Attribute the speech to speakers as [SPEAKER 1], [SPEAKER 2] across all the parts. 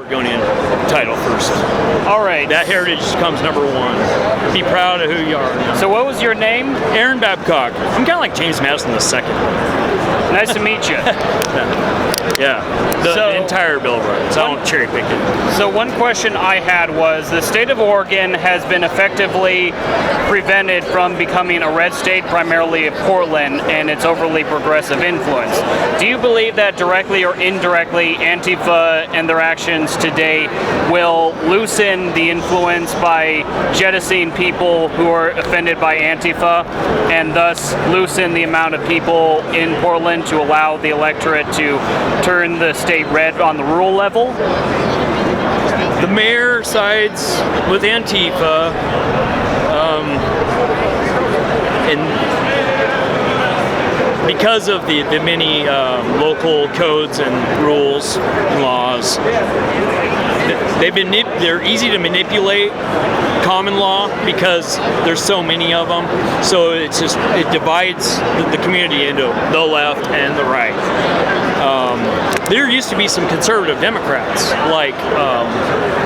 [SPEAKER 1] Oregonian title first.
[SPEAKER 2] All right.
[SPEAKER 1] That heritage comes number one. Be proud of who you are.
[SPEAKER 2] So what was your name?
[SPEAKER 1] Aaron Babcock. I'm kind of like James Madison II.
[SPEAKER 2] Nice to meet you.
[SPEAKER 1] Yeah. The entire Bill of Rights. I don't cherry pick it.
[SPEAKER 2] So one question I had was, the state of Oregon has been effectively prevented from becoming a red state, primarily Portland, and its overly progressive influence. Do you believe that directly or indirectly Antifa and their actions today will loosen the influence by jettisoning people who are offended by Antifa, and thus loosen the amount of people in Portland to allow the electorate to turn the state red on the rural level?
[SPEAKER 1] The mayor sides with Antifa, and because of the many local codes and rules and laws, they're easy to manipulate common law because there's so many of them. So it divides the community into the left and the right. There used to be some conservative Democrats, like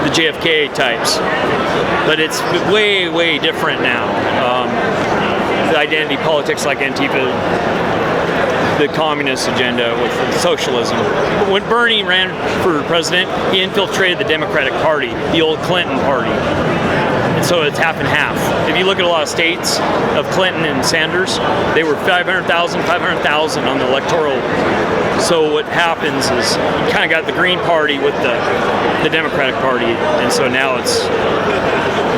[SPEAKER 1] the JFK types, but it's way, way different now. The identity politics like Antifa, the communist agenda with socialism. When Bernie ran for president, he infiltrated the Democratic Party, the old Clinton party. And so it's half and half. If you look at a lot of states of Clinton and Sanders, they were 500,000 on the electoral. So what happens is you kind of got the Green Party with the Democratic Party, and so now it's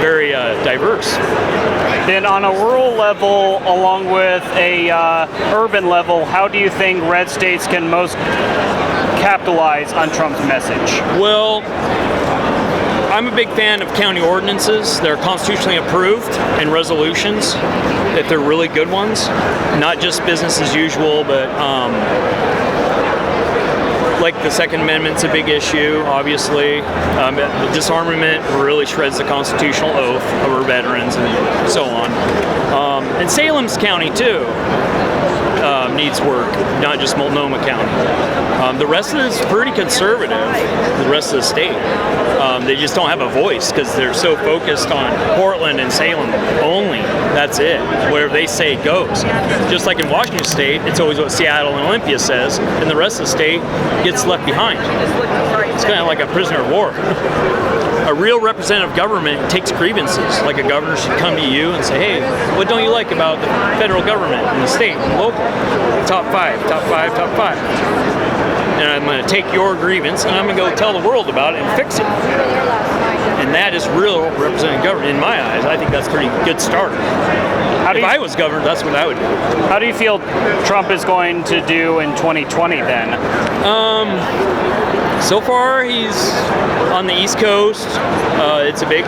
[SPEAKER 1] very diverse.
[SPEAKER 2] Then on a rural level, along with a urban level, how do you think red states can most capitalize on Trump's message?
[SPEAKER 1] Well, I'm a big fan of county ordinances. They're constitutionally approved and resolutions, if they're really good ones. Not just business as usual, but like the Second Amendment's a big issue, obviously. Disarmament really shreds the constitutional oath of our veterans and so on. And Salem's County, too, needs work, not just Multnomah County. The rest of it is pretty conservative, the rest of the state. They just don't have a voice because they're so focused on Portland and Salem only. That's it. Whatever they say goes. Just like in Washington State, it's always what Seattle and Olympia says, and the rest of the state gets left behind. It's kind of like a prisoner of war. A real representative government takes grievances. Like a governor should come to you and say, hey, what don't you like about the federal government and the state and local? Top five. And I'm going to take your grievance and I'm going to go tell the world about it and fix it. And that is real representative government in my eyes. I think that's a pretty good start. If I was governor, that's what I would do.
[SPEAKER 2] How do you feel Trump is going to do in 2020 then?
[SPEAKER 1] So far, he's on the East Coast. It's a big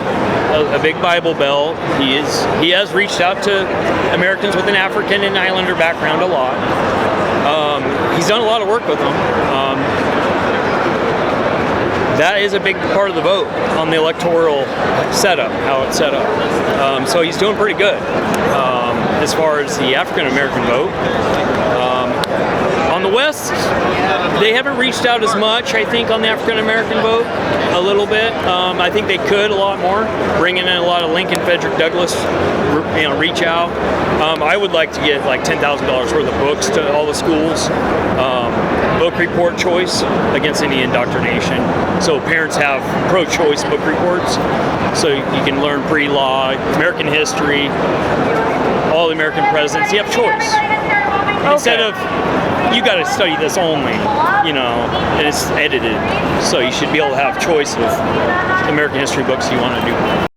[SPEAKER 1] Bible Belt. He has reached out to Americans with an African and Islander background a lot. He's done a lot of work with them. That is a big part of the vote on the electoral setup, how it's set up. So he's doing pretty good as far as the African American vote. On the West, they haven't reached out as much, I think, on the African American vote, a little bit. I think they could a lot more, bringing in a lot of Lincoln, Frederick Douglass, reach out. I would like to get like $10,000 worth of books to all the schools. Book report choice against any indoctrination. So parents have pro-choice book reports, so you can learn pre-law, American history, all the American presidents. You have choice. Okay. Instead of, you got to study this only, and it's edited. So you should be able to have choice of American history books you want to do.